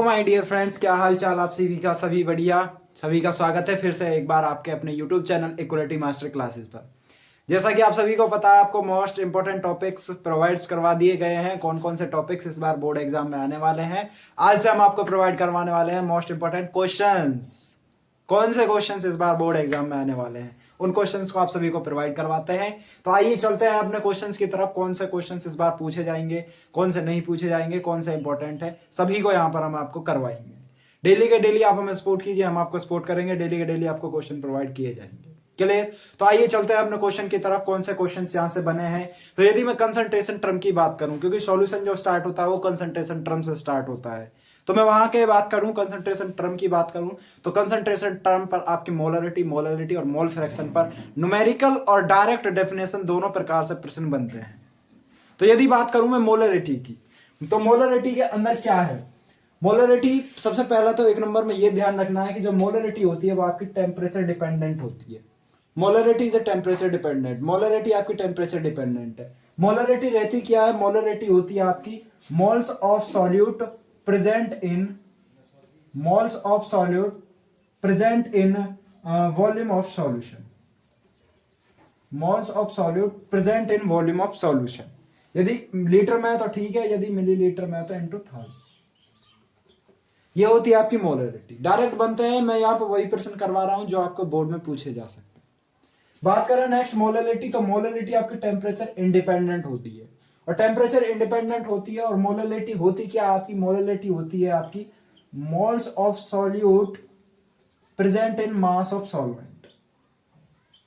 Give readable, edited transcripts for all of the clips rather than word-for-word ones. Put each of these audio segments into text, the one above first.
My dear friends, क्या हाल चाल आप सभी का। सभी बढ़िया। सभी का स्वागत है फिर से एक बार आपके अपने YouTube channel equality master classes पर। जैसा कि आप सभी को पता है, आपको मोस्ट इंपोर्टेंट टॉपिक्स प्रोवाइड्स करवा दिए गए हैं। कौन कौन से टॉपिक्स इस बार बोर्ड एग्जाम में आने वाले हैं, आज से हम आपको प्रोवाइड करवाने वाले हैं मोस्ट इंपोर्टेंट क्वेश्चंस। कौन से क्वेश्चंस इस बार बोर्ड एग्जाम में आने वाले हैं, उन क्वेश्चंस को आप सभी को प्रोवाइड करवाते हैं। तो आइए चलते हैं अपने क्वेश्चंस की तरफ। कौन से क्वेश्चंस इस बार पूछे जाएंगे, कौन से नहीं पूछे जाएंगे, कौन से इंपॉर्टेंट है, सभी को यहाँ पर हम आपको करवाएंगे। डेली के डेली आप हमें सपोर्ट कीजिए, हम आपको सपोर्ट करेंगे। डेली के डेली आपको क्वेश्चन प्रोवाइड किए जाएंगे। क्लियर? तो आइए चलते हैं अपने क्वेश्चन की तरफ। कौन से क्वेश्चंस यहाँ से बने हैं। तो यदि मैं कंसंट्रेशन टर्म की बात करूं, क्योंकि सॉल्यूशन जो स्टार्ट होता है वो कंसंट्रेशन टर्म से स्टार्ट होता है, तो मैं वहां के बात करूं, कंसंट्रेशन टर्म की बात करूं, तो कंसंट्रेशन टर्म पर आपकी मोलरिटी और मोल फ्रैक्शन पर न्यूमेरिकल और डायरेक्ट डेफिनेशन दोनों प्रकार से प्रश्न बनते हैं। तो यदि बात करूं मैं मोलरिटी की, तो मोलरिटी के अंदर क्या है। मोलरिटी सबसे पहला तो एक नंबर में ये ध्यान रखना है कि जो मोलरिटी होती है वो आपकी टेम्परेचर डिपेंडेंट होती है। Molarity is a temperature dependent. Molarity आपकी टेम्परेचर डिपेंडेंट है। मोलरिटी रहती क्या है, मोलरिटी होती है आपकी moles of solute present in volume of solution. Moles of solute present in volume of solution. यदि लीटर में है तो ठीक है, यदि मिलीलीटर में है तो इनटू 1000। ये होती है आपकी मोलरिटी। डायरेक्ट बनते हैं, मैं यहाँ पर वही प्रश्न करवा रहा हूं जो आपको बोर्ड में पूछे जा सकते हैं। बात करें नेक्स्ट मोलरिटी, तो मोलरिटी आपकी टेम्परेचर इंडिपेंडेंट होती है। और टेम्परेचर इंडिपेंडेंट होती है और मोलरिटी होती क्या आपकी, मोलरिटी होती है आपकी moles of solute present in mass of solvent.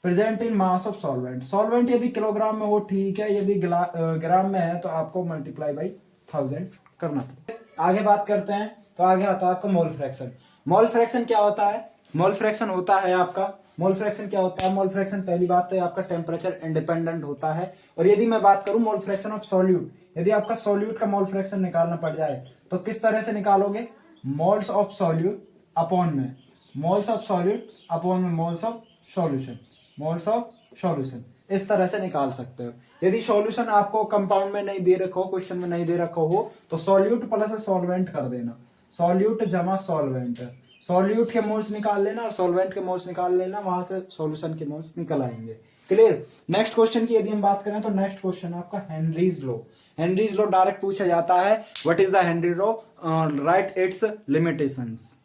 Present in mass of solvent. Solvent यदि किलोग्राम में हो ठीक है, यदि ग्राम में है तो आपको मल्टीप्लाई बाई 1000 करना पड़ेगा। आगे बात करते हैं, तो आगे आता है आपका मोल फ्रैक्शन। मोल फ्रैक्शन क्या होता है, मोल फ्रैक्शन होता है आपका, मोल फ्रैक्शन क्या होता है, मोल फ्रैक्शन पहली बात तो आपका टेम्परेचर इंडिपेंडेंट होता है। और यदि मैं बात करूं मोल फ्रैक्शन ऑफ सॉल्यूट, यदि आपका सॉल्यूट का मोल फ्रैक्शन निकालना पड़ जाए तो किस तरह से निकालोगे, मोल्स ऑफ सॉल्यूट अपॉन में मोल्स ऑफ सॉल्यूट अपॉन में moles of solution, moles of solution, इस तरह से निकाल सकते हो। यदि सॉल्यूशन आपको कंपाउंड में नहीं दे रखा हो, क्वेश्चन में नहीं दे रखा हो, तो सॉल्यूट प्लस सॉल्वेंट कर देना, सॉल्यूट जमा सॉल्वेंट। सॉल्यूट के मोल्स निकाल लेना और सॉल्वेंट के मोल्स निकाल लेना, वहां से सॉल्यूशन के मोल्स निकल आएंगे। क्लियर? नेक्स्ट क्वेश्चन की यदि हम बात करें तो नेक्स्ट क्वेश्चन आपका Henry's law. Henry's law direct पूछा जाता है, what is the Henry law, right it's limitations,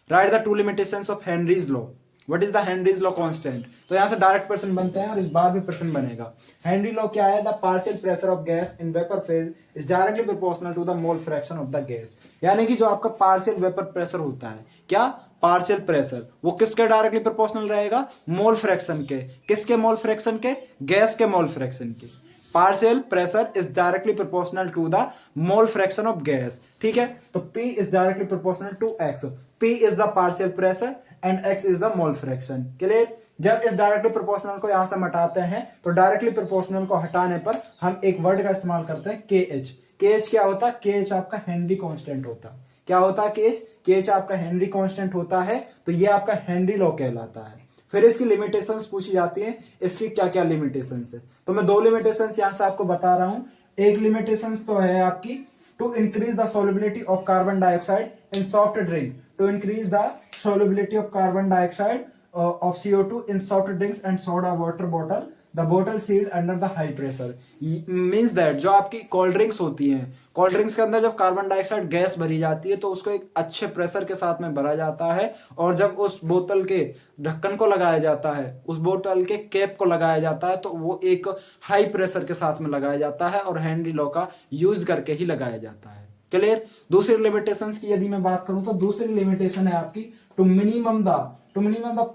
right the 2 limitations of Henry's law. What is the Henry's law constant. तो यहां से डायरेक्ट प्रश्न बनते हैं और इस बार भी प्रश्न बनेगा। हेनरी लॉ क्या है, the partial pressure of gas in vapour phase is directly proportional to the mole fraction of the gas. यानी कि जो आपका पार्शियल वेपर प्रेशर होता है, क्या पार्शियल प्रेशर, वो किसके डायरेक्टली प्रोपोर्शनल रहेगा, मोल फ्रैक्शन के। किसके मोल फ्रैक्शन के, गैस के मोल फ्रैक्शन के। Partial pressure is directly proportional to the mole fraction of gas. ठीक है, तो P is directly proportional to X। P is the partial pressure and X is the mole fraction. Clear? जब इस directly proportional को यहां से हटाते हैं, तो डायरेक्टली प्रोपोर्शनल को हटाने पर हम एक वर्ड का इस्तेमाल करते हैं KH। KH क्या होता है, KH आपका हेनरी कांस्टेंट होता है। क्या होता है KH? KH आपका हेनरी कांस्टेंट होता है। तो ये आपका हेनरी लॉ कहलाता है। फिर इसकी लिमिटेशंस पूछी जाती है, इसकी क्या क्या लिमिटेशंस है। तो मैं 2 लिमिटेशंस यहां से आपको बता रहा हूं। एक लिमिटेशंस तो है आपकी to increase the solubility of carbon dioxide in soft drink, to increase the solubility of carbon dioxide of CO2 in soft drinks and soda water bottle, the bottle sealed under the high pressure। means that जो आपकी cold drinks होती हैं, cold drinks के अंदर जब carbon dioxide gas भरी जाती है तो उसको एक अच्छे प्रेशर के साथ में भरा जाता है, और जब उस बोतल के ढक्कन को लगाया जाता है, उस बोतल के कैप को लगाया जाता है, तो वो एक हाई प्रेशर के साथ में लगाया जाता है और हेनरी लॉ का यूज करके ही लगाया जाता है। क्लियर? दूसरी लिमिटेशंस की यदि मैं बात करूं तो दूसरी लिमिटेशन है आपकी to minimum the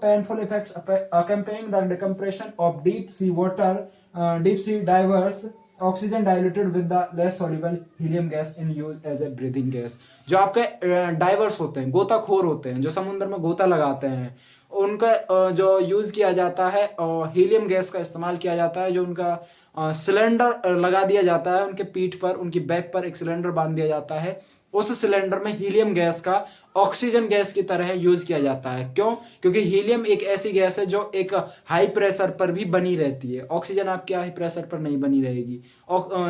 painful effects accompanying the decompression of deep sea water, deep sea divers oxygen diluted with the less soluble helium gas in use as a breathing gas। जो आपके डाइवर्स होते हैं, गोताखोर होते हैं, जो समुद्र में गोता लगाते हैं, उनका जो यूज किया जाता है हीलियम गैस का इस्तेमाल किया जाता है। जो उनका सिलेंडर लगा दिया जाता है उनके पीठ पर, उनकी बैक पर एक सिलेंडर बांध दिया जाता है, उस सिलेंडर में हीलियम गैस का ऑक्सीजन गैस की तरह यूज किया जाता है। क्यों? क्योंकि हीलियम एक ऐसी गैस है जो एक हाई प्रेशर पर भी बनी रहती है। ऑक्सीजन आपके हाई प्रेशर पर नहीं बनी रहेगी।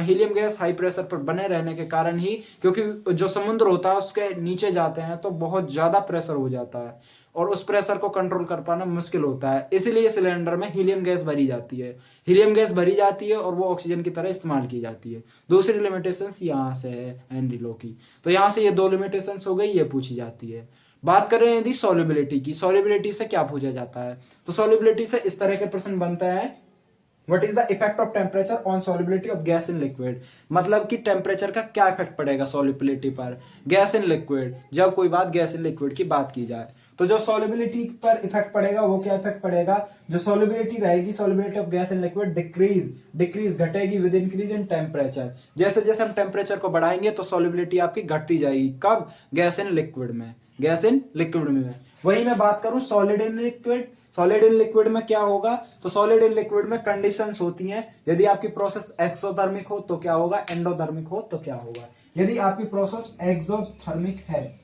हीलियम गैस हाई प्रेशर पर बने रहने के कारण ही, क्योंकि जो समुद्र होता है उसके नीचे जाते हैं तो बहुत ज्यादा प्रेशर हो जाता है और उस प्रेशर को कंट्रोल कर पाना मुश्किल होता है, इसीलिए सिलेंडर में हीलियम गैस भरी जाती है। हीलियम गैस भरी जाती है और वो ऑक्सीजन की तरह इस्तेमाल की जाती है। दूसरी लिमिटेशंस यहाँ से है एनरिलो की। तो यहाँ से ये 2 लिमिटेशंस हो गई, ये पूछी जाती है। बात करें यदि सॉल्युबिलिटी की, सॉल्युबिलिटी से क्या पूछा जाता है? तो सॉल्युबिलिटी से इस तरह के प्रश्न बनता है, what is the effect of temperature on solubility of gas in liquid. मतलब कि टेम्परेचर का क्या इफेक्ट पड़ेगा सॉल्युबिलिटी पर गैस इन लिक्विड, जब कोई बात गैस इन लिक्विड की बात की जाए। तो जो सॉल्युबिलिटी पर इफेक्ट पड़ेगा वो क्या इफेक्ट पड़ेगा? जो सॉल्युबिलिटी रहेगी, solubility of gas in liquid decrease घटेगी विद इंक्रीज इन टेम्परेचर। जैसे जैसे हम टेम्परेचर को बढ़ाएंगे तो सॉल्युबिलिटी आपकी घटती जाएगी। कब? गैस इन लिक्विड में, गैस इन लिक्विड में। वही मैं बात करूं solid in liquid, solid in liquid में क्या होगा? तो सॉलिड इन लिक्विड में कंडीशंस होती हैं। यदि आपकी प्रोसेस एक्सोथर्मिक हो तो क्या होगा, एंडोथर्मिक हो तो क्या होगा। यदि आपकी प्रोसेस एक्सोथर्मिक है,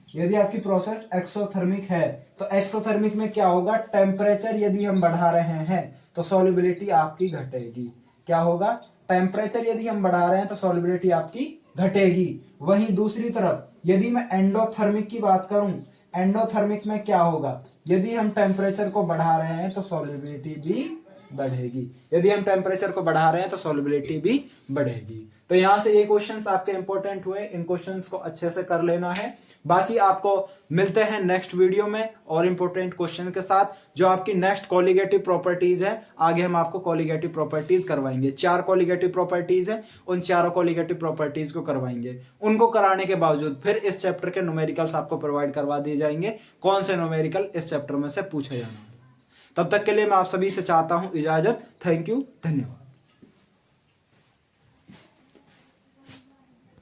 यदि आपकी प्रोसेस एक्सोथर्मिक है तो एक्सोथर्मिक में क्या होगा, टेम्परेचर यदि हम बढ़ा रहे हैं तो सॉल्युबिलिटी आपकी घटेगी। क्या होगा? टेम्परेचर यदि हम बढ़ा रहे हैं तो सॉल्युबिलिटी आपकी घटेगी। वहीं दूसरी तरफ यदि मैं एंडोथर्मिक की बात करूं, एंडोथर्मिक में क्या होगा, यदि हम टेम्परेचर को बढ़ा रहे हैं तो सॉल्युबिलिटी भी बढ़ेगी। यदि हम टेम्परेचर को बढ़ा रहे हैं तो सॉल्युबिलिटी भी बढ़ेगी। तो यहां से ये क्वेश्चंस आपके इंपॉर्टेंट हुए, इन क्वेश्चंस को अच्छे से कर लेना है। बाकी आपको मिलते हैं नेक्स्ट वीडियो में और इंपॉर्टेंट क्वेश्चन के साथ, जो आपकी नेक्स्ट कोलिगेटिव प्रॉपर्टीज है। आगे हम आपको कोलिगेटिव प्रॉपर्टीज करवाएंगे, 4 कोलिगेटिव प्रॉपर्टीज है, उन चारों कोलिगेटिव प्रॉपर्टीज को करवाएंगे। उनको कराने के बावजूद फिर इस चैप्टर के न्यूमेरिकल्स आपको प्रोवाइड करवा दिए जाएंगे, कौन से न्यूमेरिकल इस चैप्टर में से पूछे जाना। तब तक के लिए मैं आप सभी से चाहता हूं इजाजत। थैंक यू, धन्यवाद।